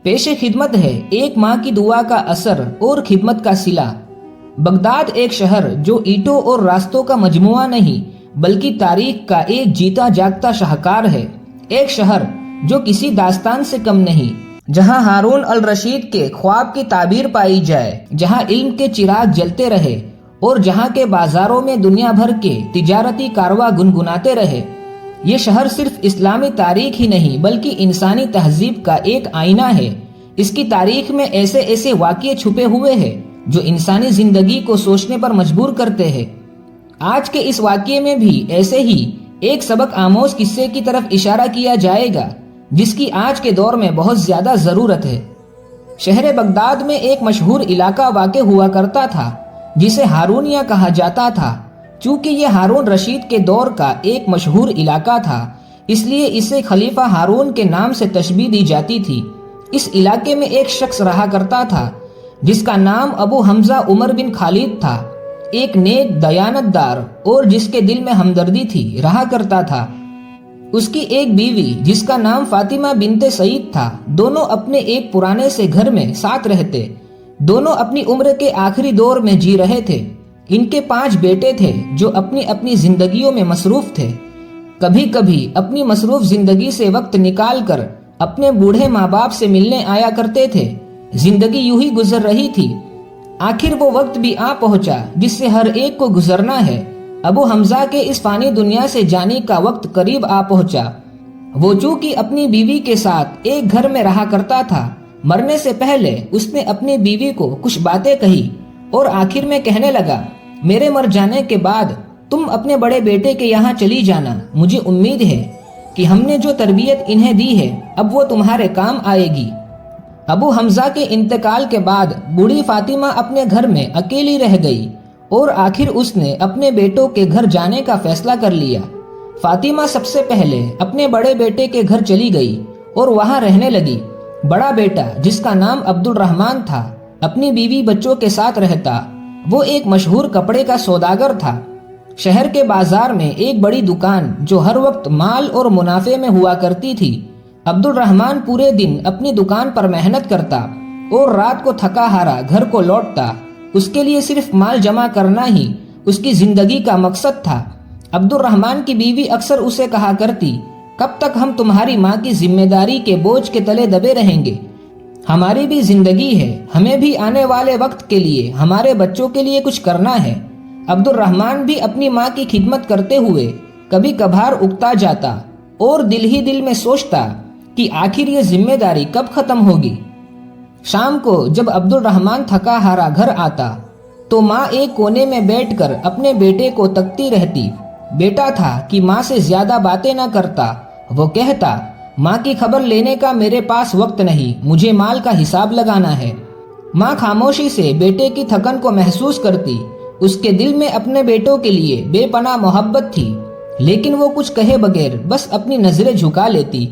پیش خدمت ہے ایک ماں کی دعا کا اثر اور خدمت کا صلہ۔ بغداد ایک شہر جو اینٹوں اور راستوں کا مجموعہ نہیں بلکہ تاریخ کا ایک جیتا جاگتا شاہکار ہے، ایک شہر جو کسی داستان سے کم نہیں، جہاں ہارون الرشید کے خواب کی تعبیر پائی جائے، جہاں علم کے چراغ جلتے رہے اور جہاں کے بازاروں میں دنیا بھر کے تجارتی کارواں گنگناتے رہے۔ یہ شہر صرف اسلامی تاریخ ہی نہیں بلکہ انسانی تہذیب کا ایک آئینہ ہے۔ اس کی تاریخ میں ایسے ایسے واقعے چھپے ہوئے ہیں جو انسانی زندگی کو سوچنے پر مجبور کرتے ہیں۔ آج کے اس واقعے میں بھی ایسے ہی ایک سبق آموز قصے کی طرف اشارہ کیا جائے گا جس کی آج کے دور میں بہت زیادہ ضرورت ہے۔ شہر بغداد میں ایک مشہور علاقہ واقع ہوا کرتا تھا جسے ہارونیہ کہا جاتا تھا۔ چونکہ یہ ہارون رشید کے دور کا ایک مشہور علاقہ تھا اس لیے اسے خلیفہ ہارون کے نام سے تشبیہ دی جاتی تھی۔ اس علاقے میں ایک شخص رہا کرتا تھا جس کا نام ابو حمزہ عمر بن خالد تھا، ایک نیک دیانت دار اور جس کے دل میں ہمدردی تھی رہا کرتا تھا۔ اس کی ایک بیوی جس کا نام فاطمہ بنت سعید تھا، دونوں اپنے ایک پرانے سے گھر میں ساتھ رہتے، دونوں اپنی عمر کے آخری دور میں جی رہے تھے۔ ان کے 5 بیٹے تھے جو اپنی اپنی زندگیوں میں مصروف تھے۔ کبھی کبھی اپنی مصروف زندگی سے وقت نکال کر اپنے بوڑھے ماں باپ سے ملنے آیا کرتے تھے۔ زندگی یوں ہی گزر رہی تھی۔ آخر وہ وقت بھی آ پہنچا جس سے ہر ایک کو گزرنا ہے۔ ابو حمزہ کے اس فانی دنیا سے جانے کا وقت قریب آ پہنچا۔ وہ چونکہ اپنی بیوی کے ساتھ ایک گھر میں رہا کرتا تھا، مرنے سے پہلے اس نے اپنی بیوی کو کچھ باتیں کہی اور آخر میں کہنے لگا، میرے مر جانے کے بعد تم اپنے بڑے بیٹے کے یہاں چلی جانا۔ مجھے امید ہے کہ ہم نے جو تربیت انہیں دی ہے اب وہ تمہارے کام آئے گی۔ ابو حمزہ کے انتقال کے بعد بوڑھی فاطمہ اپنے گھر میں اکیلی رہ گئی اور آخر اس نے اپنے بیٹوں کے گھر جانے کا فیصلہ کر لیا۔ فاطمہ سب سے پہلے اپنے بڑے بیٹے کے گھر چلی گئی اور وہاں رہنے لگی۔ بڑا بیٹا جس کا نام عبد الرحمن تھا اپنی بیوی بچوں کے ساتھ رہتا۔ وہ ایک مشہور کپڑے کا سوداگر تھا۔ شہر کے بازار میں ایک بڑی دکان جو ہر وقت مال اور منافع میں ہوا کرتی تھی۔ عبد الرحمن پورے دن اپنی دکان پر محنت کرتا اور رات کو تھکا ہارا گھر کو لوٹتا۔ اس کے لیے صرف مال جمع کرنا ہی اس کی زندگی کا مقصد تھا۔ عبد الرحمن کی بیوی اکثر اسے کہا کرتی، کب تک ہم تمہاری ماں کی ذمہ داری کے بوجھ کے تلے دبے رہیں گے؟ ہماری بھی زندگی ہے، ہمیں بھی آنے والے وقت کے لیے ہمارے بچوں کے لیے کچھ کرنا ہے۔ عبد الرحمن بھی اپنی ماں کی خدمت کرتے ہوئے کبھی کبھار اکتا جاتا اور دل ہی دل میں سوچتا کہ آخر یہ ذمہ داری کب ختم ہوگی۔ شام کو جب عبد الرحمن تھکا ہارا گھر آتا تو ماں ایک کونے میں بیٹھ کر اپنے بیٹے کو تکتی رہتی۔ بیٹا تھا کہ ماں سے زیادہ باتیں نہ کرتا۔ وہ کہتا، ماں کی خبر لینے کا میرے پاس وقت نہیں، مجھے مال کا حساب لگانا ہے۔ ماں خاموشی سے بیٹے کی تھکن کو محسوس کرتی۔ اس کے دل میں اپنے بیٹوں کے لیے بے پناہ محبت تھی، لیکن وہ کچھ کہے بغیر بس اپنی نظریں جھکا لیتی۔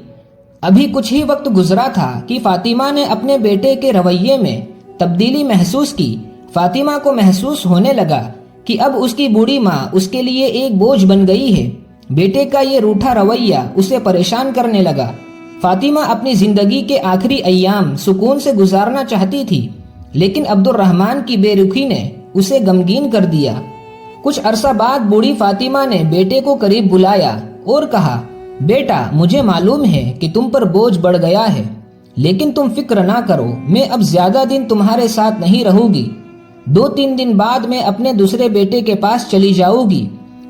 ابھی کچھ ہی وقت گزرا تھا کہ فاطمہ نے اپنے بیٹے کے رویے میں تبدیلی محسوس کی۔ فاطمہ کو محسوس ہونے لگا کہ اب اس کی بوڑھی ماں اس کے لیے ایک بوجھ بن گئی ہے۔ بیٹے کا یہ روٹھا رویہ اسے پریشان کرنے لگا۔ فاطمہ اپنی زندگی کے آخری ایام سکون سے گزارنا چاہتی تھی، لیکن عبد الرحمن کی بے رخی نے اسے غمگین کر دیا۔ کچھ عرصہ بعد بوڑھی فاطمہ نے بیٹے کو قریب بلایا اور کہا، بیٹا مجھے معلوم ہے کہ تم پر بوجھ بڑھ گیا ہے، لیکن تم فکر نہ کرو، میں اب زیادہ دن تمہارے ساتھ نہیں رہوں گی۔ 2-3 دن بعد میں اپنے دوسرے بیٹے کے پاس چلی جاؤں گی۔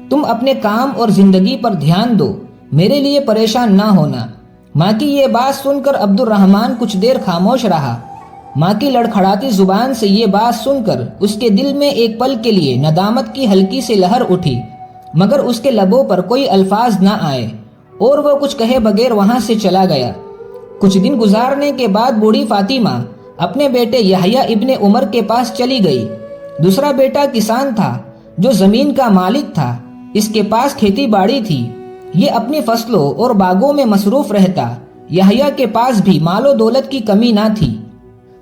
تم اپنے کام اور زندگی پر دھیان دو، میرے لیے پریشان نہ ہونا۔ ماں کی یہ بات سن کر عبد الرحمن کچھ دیر خاموش رہا۔ ماں کی لڑکھڑاتی زبان سے یہ بات سن کر اس کے دل میں ایک پل کے لیے ندامت کی ہلکی سی لہر اٹھی، مگر اس کے لبوں پر کوئی الفاظ نہ آئے اور وہ کچھ کہے بغیر وہاں سے چلا گیا۔ کچھ دن گزارنے کے بعد بوڑھی فاطمہ اپنے بیٹے یحییٰ ابن عمر کے پاس چلی گئی۔ دوسرا بیٹا کسان تھا جو زمین کا مالک تھا، اس کے پاس کھیتی باڑی تھی، یہ اپنی فصلوں اور باغوں میں مصروف رہتا۔ یحییٰ کے پاس بھی مال و دولت کی کمی نہ تھی۔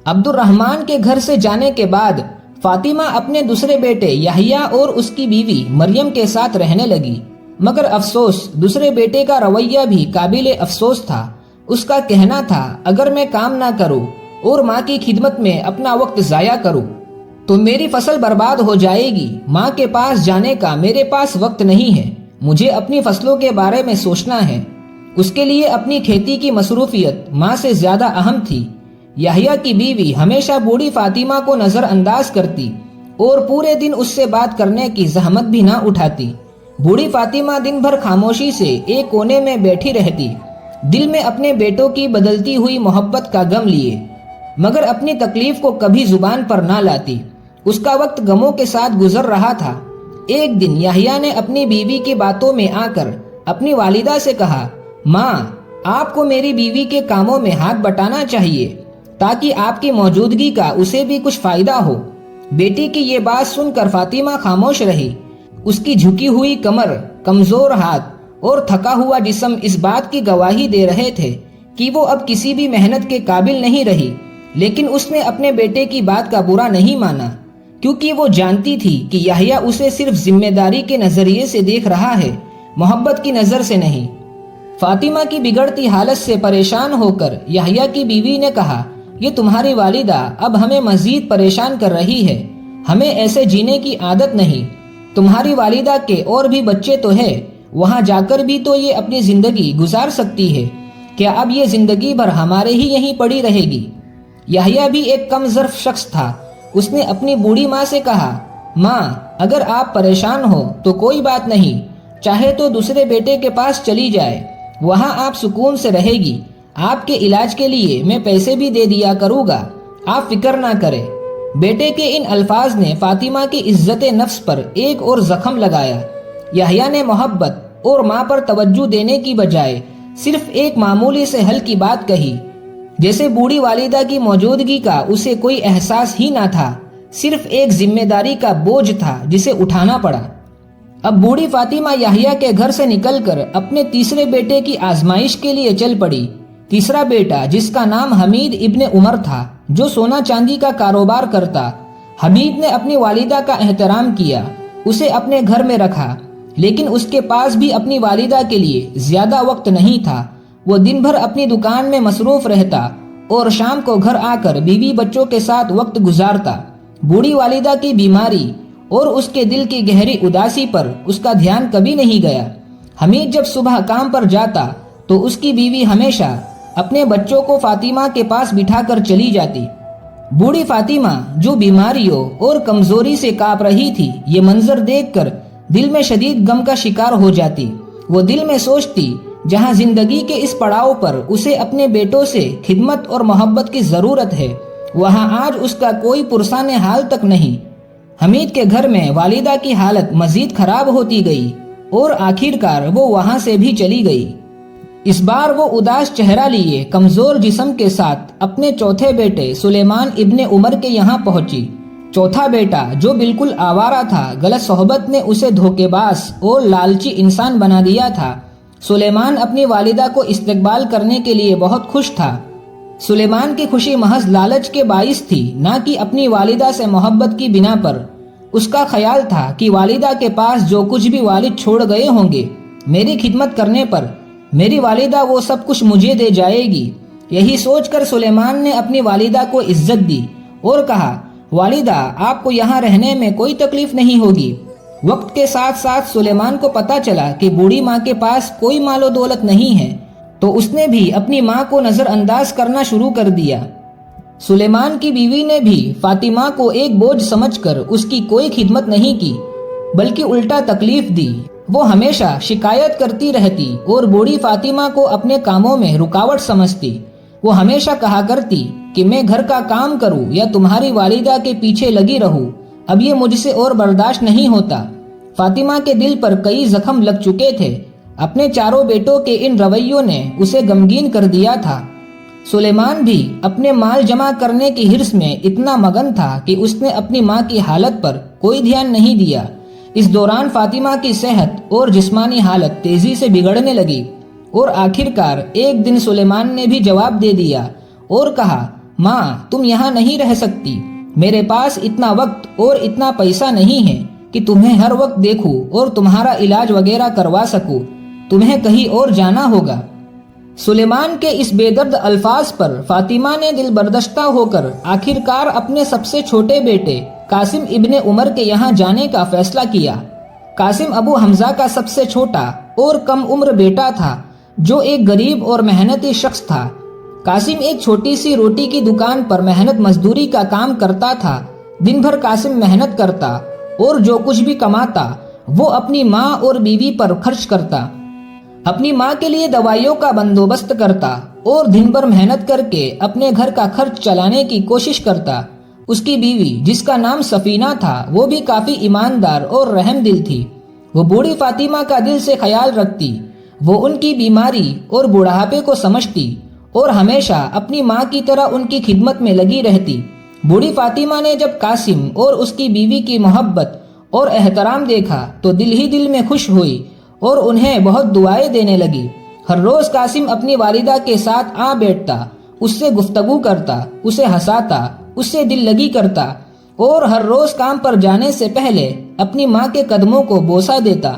عبد الرحمن کے گھر سے جانے کے بعد فاطمہ اپنے دوسرے بیٹے یحییٰ اور اس کی بیوی مریم کے ساتھ رہنے لگی، مگر افسوس دوسرے بیٹے کا رویہ بھی قابل افسوس تھا۔ اس کا کہنا تھا اگر میں کام نہ کروں اور ماں کی خدمت میں اپنا وقت ضائع کروں تو میری فصل برباد ہو جائے گی۔ ماں کے پاس جانے کا میرے پاس وقت نہیں ہے، مجھے اپنی فصلوں کے بارے میں سوچنا ہے۔ اس کے لیے اپنی کھیتی کی مصروفیت ماں سے زیادہ اہم تھی۔ یحییٰ کی بیوی ہمیشہ بوڑھی فاطمہ کو نظر انداز کرتی اور پورے دن اس سے بات کرنے کی زحمت بھی نہ اٹھاتی۔ بوڑھی فاطمہ دن بھر خاموشی سے ایک کونے میں بیٹھی رہتی، دل میں اپنے بیٹوں کی بدلتی ہوئی محبت کا غم لیے، مگر اپنی تکلیف کو کبھی زبان پر نہ لاتی۔ اس کا وقت غموں کے ساتھ گزر رہا تھا۔ ایک دن یحییٰ نے اپنی بیوی کی باتوں میں آ کر اپنی والدہ سے کہا، ماں، آپ کو میری بیوی کے کاموں میں ہاتھ بٹانا چاہیے تاکہ آپ کی موجودگی کا اسے بھی کچھ فائدہ ہو۔ بیٹی کی یہ بات سن کر فاطمہ خاموش رہی۔ اس کی جھکی ہوئی کمر، کمزور ہاتھ اور تھکا ہوا جسم اس بات کی گواہی دے رہے تھے کہ وہ اب کسی بھی محنت کے قابل نہیں رہی، لیکن اس نے اپنے بیٹے کی بات کا برا نہیں مانا، کیونکہ وہ جانتی تھی کہ یحییٰ اسے صرف ذمہ داری کے نظریے سے دیکھ رہا ہے، محبت کی نظر سے نہیں۔ فاطمہ کی بگڑتی حالت سے پریشان ہو کر یحییٰ کی بیوی نے کہا، یہ تمہاری والدہ اب ہمیں مزید پریشان کر رہی ہے، ہمیں ایسے جینے کی عادت نہیں۔ تمہاری والدہ کے اور بھی بچے تو ہے، وہاں جا کر بھی تو یہ اپنی زندگی گزار سکتی ہے، کیا اب یہ زندگی بھر ہمارے ہی یہیں پڑی رہے گی؟ یحییٰ بھی ایک کم ظرف شخص تھا۔ اس نے اپنی بوڑھی ماں سے کہا، ماں، اگر آپ پریشان ہو تو کوئی بات نہیں، چاہے تو دوسرے بیٹے کے پاس چلی جائے، وہاں آپ سکون سے رہے گی، آپ کے علاج کے لیے میں پیسے بھی دے دیا کروں گا، آپ فکر نہ کریں۔ بیٹے کے ان الفاظ نے فاطمہ کی عزت نفس پر ایک اور زخم لگایا۔ یحییٰ نے محبت اور ماں پر توجہ دینے کی بجائے صرف ایک معمولی سے حل کی بات کہی، جیسے بوڑھی والدہ کی موجودگی کا اسے کوئی احساس ہی نہ تھا، صرف ایک ذمہ داری کا بوجھ تھا جسے اٹھانا پڑا۔ اب بوڑھی فاطمہ یحییٰ کے گھر سے نکل کر اپنے تیسرے بیٹے کی آزمائش کے لیے چل پڑی۔ تیسرا بیٹا، جس کا نام حمید ابن عمر تھا، جو سونا چاندی کا کاروبار کرتا۔ حمید نے اپنی والدہ کا احترام کیا، اسے اپنے گھر میں رکھا، لیکن اس کے پاس بھی اپنی والدہ کے لیے زیادہ وقت نہیں تھا۔ وہ دن بھر اپنی دکان میں مصروف رہتا اور شام کو گھر آ کر بیوی بچوں کے ساتھ وقت گزارتا۔ بوڑھی والدہ کی بیماری اور اس کے دل کی گہری اداسی پر اس کا دھیان کبھی نہیں گیا۔ حمید جب صبح کام پر جاتا تو اس کی بیوی ہمیشہ اپنے بچوں کو فاطمہ کے پاس بٹھا کر چلی جاتی۔ بوڑھی فاطمہ جو بیماریوں اور کمزوری سے کانپ رہی تھی، یہ منظر دیکھ کر دل میں شدید غم کا شکار ہو جاتی۔ وہ دل میں سوچتی، جہاں زندگی کے اس پڑاؤ پر اسے اپنے بیٹوں سے خدمت اور محبت کی ضرورت ہے، وہاں آج اس کا کوئی پرسان حال تک نہیں۔ حمید کے گھر میں والدہ کی حالت مزید خراب ہوتی گئی اور آخر کار وہ وہاں سے بھی چلی گئی۔ اس بار وہ اداس چہرہ لیے کمزور جسم کے ساتھ اپنے چوتھے بیٹے سلیمان ابن عمر کے یہاں پہنچی۔ چوتھا بیٹا، جو بالکل آوارہ تھا، غلط صحبت نے اسے دھوکے باز اور لالچی انسان بنا دیا تھا۔ سلیمان اپنی والدہ کو استقبال کرنے کے لیے بہت خوش تھا۔ سلیمان کی خوشی محض لالچ کے باعث تھی، نہ کہ اپنی والدہ سے محبت کی بنا پر۔ اس کا خیال تھا کہ والدہ کے پاس جو کچھ بھی والد چھوڑ گئے ہوں گے، میری خدمت کرنے پر میری والدہ وہ سب کچھ مجھے دے جائے گی۔ یہی سوچ کر سلیمان نے اپنی والدہ کو عزت دی اور کہا، والدہ، آپ کو یہاں رہنے میں کوئی تکلیف نہیں ہوگی۔ وقت کے ساتھ ساتھ سلیمان کو پتا چلا کہ بوڑھی ماں کے پاس کوئی مال و دولت نہیں ہے، تو اس نے بھی اپنی ماں کو نظر انداز کرنا شروع کر دیا۔ سلیمان کی بیوی نے بھی فاطمہ کو ایک بوجھ سمجھ کر اس کی کوئی خدمت نہیں کی، بلکہ الٹا تکلیف دی۔ وہ ہمیشہ شکایت کرتی رہتی اور بوڑھی فاطمہ کو اپنے کاموں میں رکاوٹ سمجھتی۔ وہ ہمیشہ کہا کرتی کہ میں گھر کا کام کروں یا تمہاری والدہ کے پیچھے لگی رہوں، اب یہ مجھ سے اور برداشت نہیں ہوتا۔ فاطمہ کے دل پر کئی زخم لگ چکے تھے۔ اپنے چاروں بیٹوں کے ان رویوں نے اسے غمگین کر دیا تھا۔ سلیمان بھی اپنے مال جمع کرنے کی حرص میں اتنا مگن تھا کہ اس نے اپنی ماں کی حالت پر کوئی دھیان نہیں دیا۔ اس دوران فاطمہ کی صحت اور جسمانی حالت تیزی سے بگڑنے لگی اور آخر کار ایک دن سلیمان نے بھی جواب دے دیا اور کہا، ماں، تم یہاں نہیں رہ سکتی، میرے پاس اتنا وقت اور اتنا پیسہ نہیں ہے کہ تمہیں ہر وقت دیکھوں اور تمہارا علاج وغیرہ کروا سکوں، تمہیں کہیں اور جانا ہوگا۔ سلیمان کے اس بے درد الفاظ پر فاطمہ نے دل برداشتہ ہو کر آخرکار اپنے سب سے چھوٹے بیٹے قاسم ابن عمر کے یہاں جانے کا فیصلہ کیا۔ قاسم ابو حمزہ کا سب سے چھوٹا اور کم عمر بیٹا تھا جو ایک غریب اور محنتی شخص تھا۔ قاسم ایک چھوٹی سی روٹی کی دکان پر محنت مزدوری کا کام کرتا تھا۔ دن بھر قاسم محنت کرتا اور جو کچھ بھی کماتا وہ اپنی ماں اور بیوی پر خرچ کرتا۔ اپنی ماں کے لیے دوائیوں کا بندوبست کرتا اور دن بھر محنت کر کے اپنے گھر کا خرچ چلانے کی کوشش کرتا۔ اس کی بیوی جس کا نام سفینہ تھا وہ بھی کافی ایماندار اور رحم دل تھی۔ وہ بوڑھی فاطمہ کا دل سے خیال رکھتی، وہ ان کی بیماری اور بڑھاپے کو سمجھتی اور ہمیشہ اپنی ماں کی طرح ان کی خدمت میں لگی رہتی۔ بوڑھی فاطمہ نے جب قاسم اور اس کی بیوی کی محبت اور احترام دیکھا تو دل ہی دل میں خوش ہوئی اور انہیں بہت دعائیں دینے لگی۔ ہر روز قاسم اپنی والدہ کے ساتھ آ بیٹھتا، اس سے گفتگو کرتا، اسے ہنساتا، اس سے دل لگی کرتا اور ہر روز کام پر جانے سے پہلے اپنی ماں کے قدموں کو بوسہ دیتا۔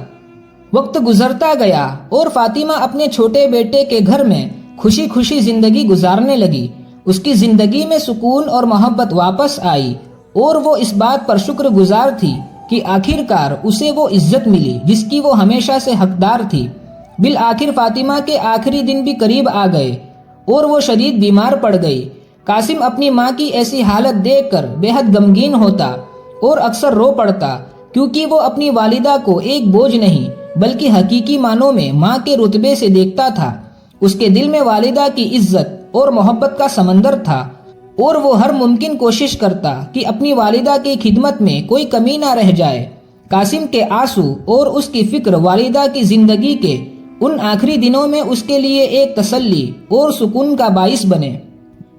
وقت گزرتا گیا اور فاطمہ اپنے چھوٹے بیٹے کے گھر میں خوشی خوشی زندگی گزارنے لگی۔ اس کی زندگی میں سکون اور محبت واپس آئی اور وہ اس بات پر شکر گزار تھی کہ آخرکار اسے وہ عزت ملی جس کی وہ ہمیشہ سے حقدار تھی۔ بالآخر فاطمہ کے آخری دن بھی قریب آ گئے اور وہ شدید بیمار پڑ گئی۔ قاسم اپنی ماں کی ایسی حالت دیکھ کر بے حد غمگین ہوتا اور اکثر رو پڑتا، کیونکہ وہ اپنی والدہ کو ایک بوجھ نہیں بلکہ حقیقی معنوں میں ماں کے رتبے سے دیکھتا تھا۔ اس کے دل میں والدہ کی عزت اور محبت کا سمندر تھا اور وہ ہر ممکن کوشش کرتا کہ اپنی والدہ کی خدمت میں کوئی کمی نہ رہ جائے۔ قاسم کے آنسو اور اس کی فکر والدہ کی زندگی کے ان آخری دنوں میں اس کے لیے ایک تسلی اور سکون کا باعث بنے۔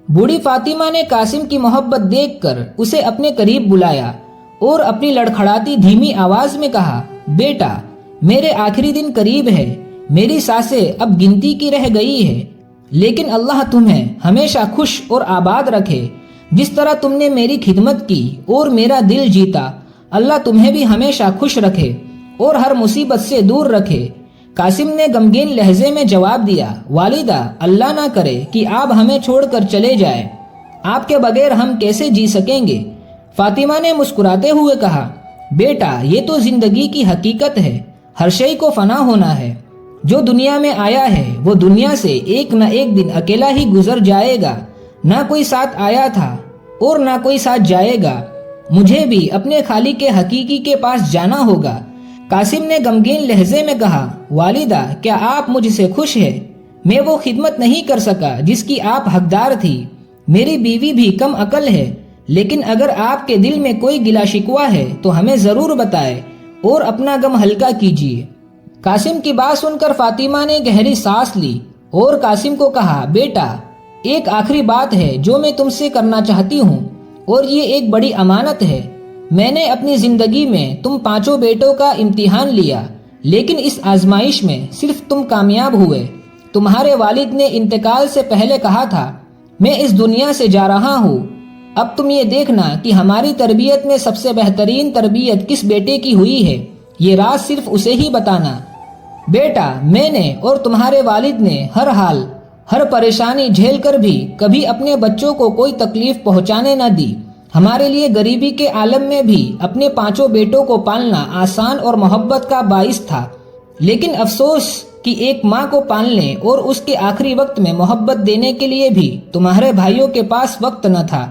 بوڑھی فاطمہ نے قاسم کی محبت دیکھ کر اسے اپنے قریب بلایا اور اپنی لڑکھڑاتی دھیمی آواز میں کہا، بیٹا، میرے آخری دن قریب ہے، میری سانسیں اب گنتی کی رہ گئی ہے، لیکن اللہ تمہیں ہمیشہ خوش اور آباد رکھے۔ جس طرح تم نے میری خدمت کی اور میرا دل جیتا، اللہ تمہیں بھی ہمیشہ خوش رکھے اور ہر مصیبت سے دور رکھے۔ قاسم نے غمگین لہجے میں جواب دیا، والدہ، اللہ نہ کرے کہ آپ ہمیں چھوڑ کر چلے جائیں، آپ کے بغیر ہم کیسے جی سکیں گے؟ فاطمہ نے مسکراتے ہوئے کہا، بیٹا، یہ تو زندگی کی حقیقت ہے، ہر شے کو فنا ہونا ہے۔ جو دنیا میں آیا ہے وہ دنیا سے ایک نہ ایک دن اکیلا ہی گزر جائے گا، نہ کوئی ساتھ آیا تھا اور نہ کوئی ساتھ جائے گا۔ مجھے بھی اپنے خالق کے حقیقی کے پاس جانا ہوگا۔ قاسم نے غمگین لہجے میں کہا، والدہ، کیا آپ مجھ سے خوش ہیں؟ میں وہ خدمت نہیں کر سکا جس کی آپ حقدار تھی۔ میری بیوی بھی کم عقل ہے، لیکن اگر آپ کے دل میں کوئی گلا شکوہ ہے تو ہمیں ضرور بتائے اور اپنا غم ہلکا کیجیے۔ قاسم کی بات سن کر فاطمہ نے گہری سانس لی اور قاسم کو کہا، بیٹا، ایک آخری بات ہے جو میں تم سے کرنا چاہتی ہوں اور یہ ایک بڑی امانت ہے۔ میں نے اپنی زندگی میں تم پانچوں بیٹوں کا امتحان لیا، لیکن اس آزمائش میں صرف تم کامیاب ہوئے۔ تمہارے والد نے انتقال سے پہلے کہا تھا، میں اس دنیا سے جا رہا ہوں، اب تم یہ دیکھنا کہ ہماری تربیت میں سب سے بہترین تربیت کس بیٹے کی ہوئی ہے، یہ راز صرف اسے ہی بتانا۔ بیٹا، میں نے اور تمہارے والد نے ہر حال، ہر پریشانی جھیل کر بھی کبھی اپنے بچوں کو کوئی تکلیف پہنچانے نہ دی۔ ہمارے لیے غریبی کے عالم میں بھی اپنے پانچوں بیٹوں کو پالنا آسان اور محبت کا باعث تھا، لیکن افسوس کہ ایک ماں کو پالنے اور اس کے آخری وقت میں محبت دینے کے لیے بھی تمہارے بھائیوں کے پاس وقت نہ تھا۔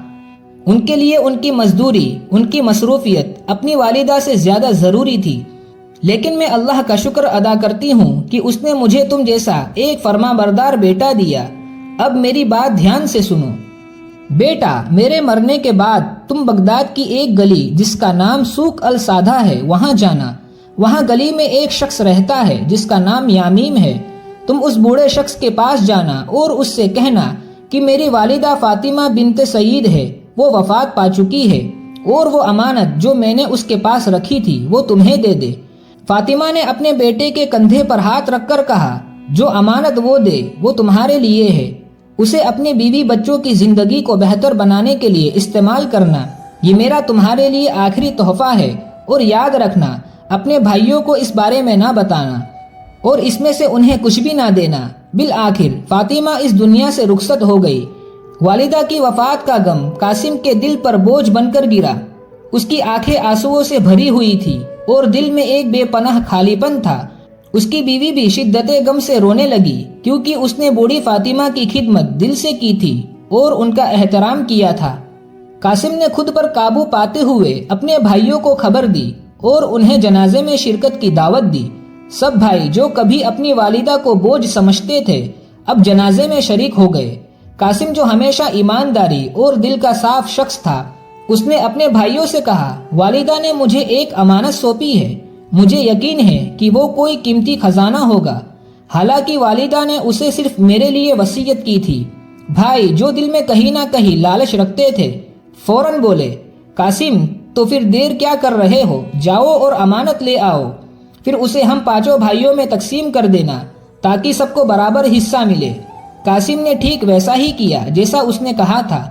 ان کے لیے ان کی مزدوری، ان کی مصروفیت اپنی والدہ سے زیادہ ضروری تھی، لیکن میں اللہ کا شکر ادا کرتی ہوں کہ اس نے مجھے تم جیسا ایک فرما بردار بیٹا دیا۔ اب میری بات دھیان سے سنو۔ بیٹا، میرے مرنے کے بعد تم بغداد کی ایک گلی جس کا نام سوق السادہ ہے وہاں جانا۔ وہاں گلی میں ایک شخص رہتا ہے جس کا نام یامیم ہے۔ تم اس بوڑھے شخص کے پاس جانا اور اس سے کہنا کہ میری والدہ فاطمہ بنت سعید ہے، وہ وفات پا چکی ہے اور وہ امانت جو میں نے اس کے پاس رکھی تھی وہ تمہیں دے دے۔ فاطمہ نے اپنے بیٹے کے کندھے پر ہاتھ رکھ کر کہا، جو امانت وہ دے وہ تمہارے لیے ہے، اسے اپنے بیوی بچوں کی زندگی کو بہتر بنانے کے لیے استعمال کرنا، یہ میرا تمہارے لیے آخری تحفہ ہے، اور یاد رکھنا اپنے بھائیوں کو اس بارے میں نہ بتانا اور اس میں سے انہیں کچھ بھی نہ دینا، بالآخر فاطمہ اس دنیا سے رخصت ہو گئی۔ والدہ کی وفات کا غم قاسم کے دل پر بوجھ بن کر گرا۔ اس کی آنکھیں آنسوؤں سے بھری ہوئی تھی اور دل میں ایک بے پناہ خالی پن تھا۔ اس کی بیوی بھی شدت غم سے رونے لگی، کیونکہ اس نے بوڑھی فاطمہ کی خدمت دل سے کی تھی اور ان کا احترام کیا تھا۔ قاسم نے خود پر قابو پاتے ہوئے اپنے بھائیوں کو خبر دی اور انہیں جنازے میں شرکت کی دعوت دی۔ سب بھائی جو کبھی اپنی والدہ کو بوجھ سمجھتے تھے اب جنازے میں شریک ہو گئے۔ قاسم جو ہمیشہ ایمانداری اور دل کا صاف شخص تھا، اس نے اپنے بھائیوں سے کہا، والدہ نے مجھے ایک امانت سونپی ہے، مجھے یقین ہے کہ وہ کوئی قیمتی خزانہ ہوگا۔ حالانکہ والدہ نے اسے صرف میرے لیے وصیت کی تھی۔ بھائی جو دل میں کہیں نہ کہیں لالچ رکھتے تھے فوراً بولے، قاسم تو پھر دیر کیا کر رہے ہو، جاؤ اور امانت لے آؤ، پھر اسے ہم پانچوں بھائیوں میں تقسیم کر دینا تاکہ سب کو برابر حصہ ملے۔ قاسم نے ٹھیک ویسا ہی کیا جیسا اس نے کہا تھا۔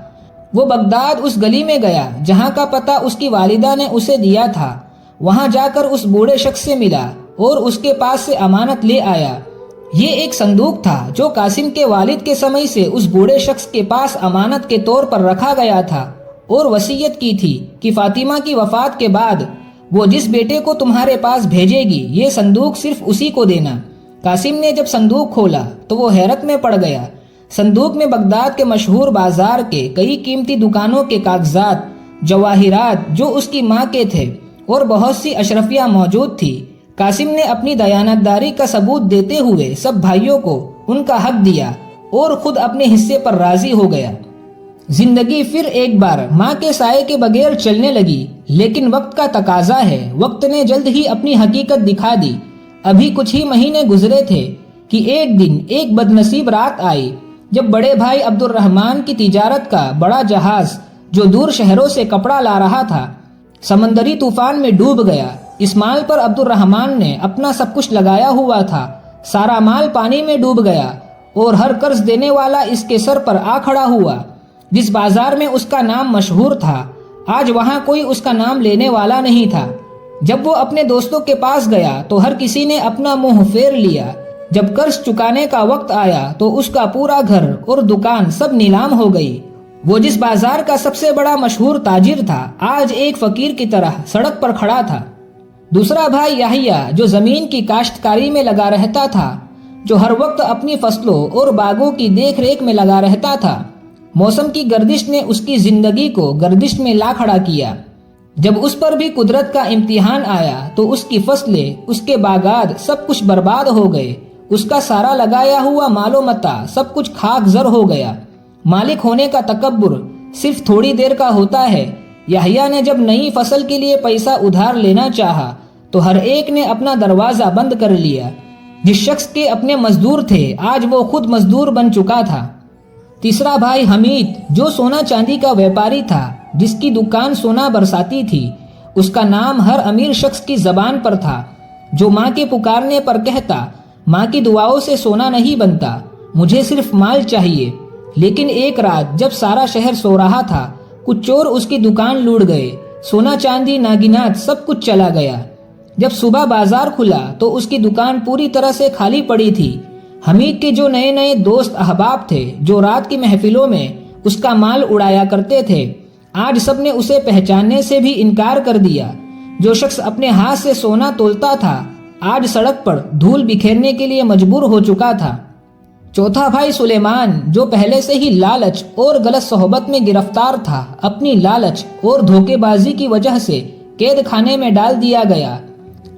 وہ بغداد اس گلی میں گیا جہاں کا پتہ اس کی والدہ نے اسے دیا تھا۔ وہاں جا کر اس بوڑھے شخص سے ملا اور اس کے پاس سے امانت لے آیا۔ یہ ایک صندوق تھا جو قاسم کے والد کے سمے سے اس بوڑھے شخص کے پاس امانت کے طور پر رکھا گیا تھا اور وصیت کی تھی کہ فاطمہ کی وفات کے بعد وہ جس بیٹے کو تمہارے پاس بھیجے گی یہ صندوق صرف اسی کو دینا۔ قاسم نے جب صندوق کھولا تو وہ حیرت میں پڑ گیا۔ صندوق میں بغداد کے مشہور بازار کے کئی قیمتی دکانوں کے کاغذات، جواہرات جو اس کی ماں کے تھے اور بہت سی اشرفیہ موجود تھی۔ قاسم نے اپنی دیانتداری کا ثبوت دیتے ہوئے سب بھائیوں کو ان کا حق دیا اور خود اپنے حصے پر راضی ہو گیا۔ زندگی پھر ایک بار ماں کے سائے کے بغیر چلنے لگی، لیکن وقت کا تقاضا ہے، وقت نے جلد ہی اپنی حقیقت دکھا دی۔ ابھی کچھ ہی مہینے گزرے تھے کہ ایک دن ایک بدنصیب رات آئی جب بڑے بھائی عبد الرحمن کی تجارت کا بڑا جہاز جو دور شہروں سے کپڑا لا رہا تھا سمندری طوفان میں ڈوب گیا۔ اس مال پر عبد الرحمن نے اپنا سب کچھ لگایا ہوا تھا، سارا مال پانی میں ڈوب گیا اور ہر قرض دینے والا اس کے سر پر آ کھڑا ہوا۔ جس بازار میں اس کا نام مشہور تھا آج وہاں کوئی اس کا نام لینے والا نہیں تھا۔ جب وہ اپنے دوستوں کے پاس گیا تو ہر کسی نے اپنا منہ پھیر لیا۔ جب قرض چکانے کا وقت آیا تو اس کا پورا گھر اور دکان سب نیلام ہو گئی۔ وہ جس بازار کا سب سے بڑا مشہور تاجر تھا آج ایک فقیر کی طرح سڑک پر کھڑا تھا۔ دوسرا بھائی یحییٰ جو زمین کی کاشتکاری میں لگا رہتا تھا، جو ہر وقت اپنی فصلوں اور باغوں کی دیکھ ریکھ میں لگا رہتا تھا، موسم کی گردش نے اس کی زندگی کو گردش میں لا کھڑا کیا۔ جب اس پر بھی قدرت کا امتحان آیا تو اس کی فصلیں، اس کے باغات سب کچھ برباد ہو گئے۔ اس کا سارا لگایا ہوا مال و متاع سب کچھ خاک زر ہو گیا۔ مالک ہونے کا تکبر صرف تھوڑی دیر کا ہوتا ہے۔ یحییٰ نے جب نئی فصل کے لیے پیسہ ادھار لینا چاہا تو ہر ایک نے اپنا دروازہ بند کر لیا۔ جس شخص کے اپنے مزدور تھے آج وہ خود مزدور بن چکا تھا۔ تیسرا بھائی حمید جو سونا چاندی کا ویپاری تھا، جس کی دکان سونا برساتی تھی، اس کا نام ہر امیر شخص کی زبان پر تھا، جو ماں کے پکارنے پر کہتا، ماں کی دعاؤں سے سونا نہیں بنتا، مجھے صرف مال چاہیے۔ لیکن ایک رات جب سارا شہر سو رہا تھا کچھ چور اس کی دکان لوٹ گئے، سونا چاندی ناگینات سب کچھ چلا گیا۔ جب صبح بازار کھلا تو اس کی دکان پوری طرح سے خالی پڑی تھی۔ حمید کے جو نئے نئے دوست احباب تھے جو رات کی محفلوں میں اس کا مال اڑایا کرتے تھے، آج سب نے اسے پہچاننے سے بھی انکار کر دیا۔ جو شخص اپنے ہاتھ سے سونا تولتا تھا آج سڑک پر دھول بکھیرنے کے لیے مجبور ہو چکا تھا۔ چوتھا بھائی سلیمان جو پہلے سے ہی لالچ اور غلط صحبت میں گرفتار تھا، اپنی لالچ اور دھوکے بازی کی وجہ سے قید خانے میں ڈال دیا گیا۔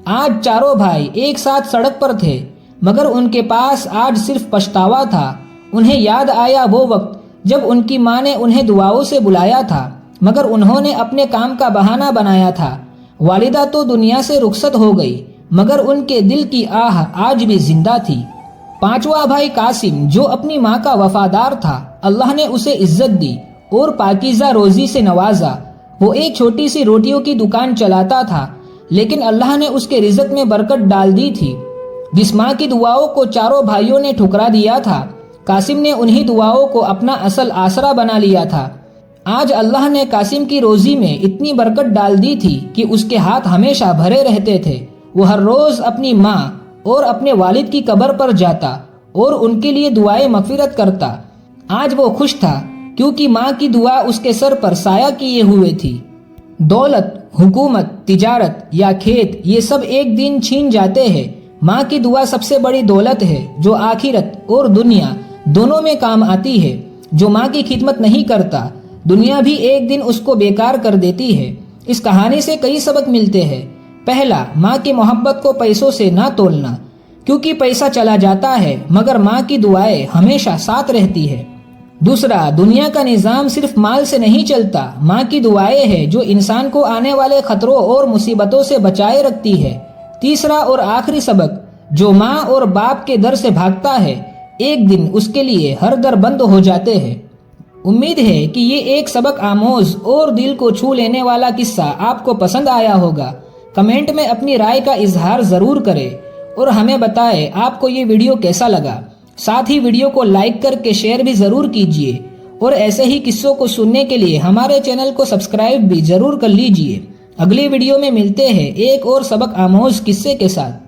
آج چاروں بھائی ایک ساتھ سڑک پر تھے، مگر ان کے پاس آج صرف پچھتاوا تھا۔ انہیں یاد آیا وہ وقت جب ان کی ماں نے انہیں دعاؤں سے بلایا تھا، مگر انہوں نے اپنے کام کا بہانہ بنایا تھا۔ والدہ تو دنیا سے رخصت ہو گئی، مگر ان کے دل کی آہ آج بھی زندہ تھی۔ پانچواں بھائی قاسم جو اپنی ماں کا وفادار تھا، اللہ نے اسے عزت دی اور پاکیزہ روزی سے نوازا۔ وہ ایک چھوٹی سی روٹیوں کی دکان چلاتا تھا، لیکن اللہ نے اس کے رزق میں برکت ڈال دی تھی۔ جس ماں کی دعاؤں کو چاروں بھائیوں نے ٹھکرا دیا تھا، قاسم نے انہی دعاؤں کو اپنا اصل آسرا بنا لیا تھا۔ آج اللہ نے قاسم کی روزی میں اتنی برکت ڈال دی تھی کہ اس کے ہاتھ ہمیشہ بھرے رہتے تھے۔ وہ ہر روز اپنی ماں اور اپنے والد کی قبر پر جاتا اور ان کے لیے دعائیں مغفرت کرتا۔ آج وہ خوش تھا کیونکہ ماں کی دعا اس کے سر پر سایہ کیے ہوئے تھی۔ دولت، حکومت، تجارت یا کھیت یہ سب ایک دن چھین جاتے ہیں، ماں کی دعا سب سے بڑی دولت ہے جو آخرت اور دنیا دونوں میں کام آتی ہے۔ جو ماں کی خدمت نہیں کرتا، دنیا بھی ایک دن اس کو بیکار کر دیتی ہے۔ اس کہانی سے کئی سبق ملتے ہیں۔ پہلا، ماں کی محبت کو پیسوں سے نہ تولنا، کیونکہ پیسہ چلا جاتا ہے مگر ماں کی دعائیں ہمیشہ ساتھ رہتی ہے۔ دوسرا، دنیا کا نظام صرف مال سے نہیں چلتا، ماں کی دعائیں ہیں جو انسان کو آنے والے خطروں اور مصیبتوں سے بچائے رکھتی ہے۔ تیسرا اور آخری سبق، جو ماں اور باپ کے در سے بھاگتا ہے ایک دن اس کے لیے ہر در بند ہو جاتے ہیں۔ امید ہے کہ یہ ایک سبق آموز اور دل کو چھو لینے والا قصہ آپ کو پسند آیا ہوگا۔ کمنٹ میں اپنی رائے کا اظہار ضرور کریں اور ہمیں بتائیں آپ کو یہ ویڈیو کیسا لگا۔ ساتھ ہی ویڈیو کو لائک کر کے شیئر بھی ضرور کیجیے اور ایسے ہی قصوں کو سننے کے لیے ہمارے چینل کو سبسکرائب بھی ضرور کر لیجیے۔ اگلی ویڈیو میں ملتے ہیں ایک اور سبق آموز قصے کے ساتھ۔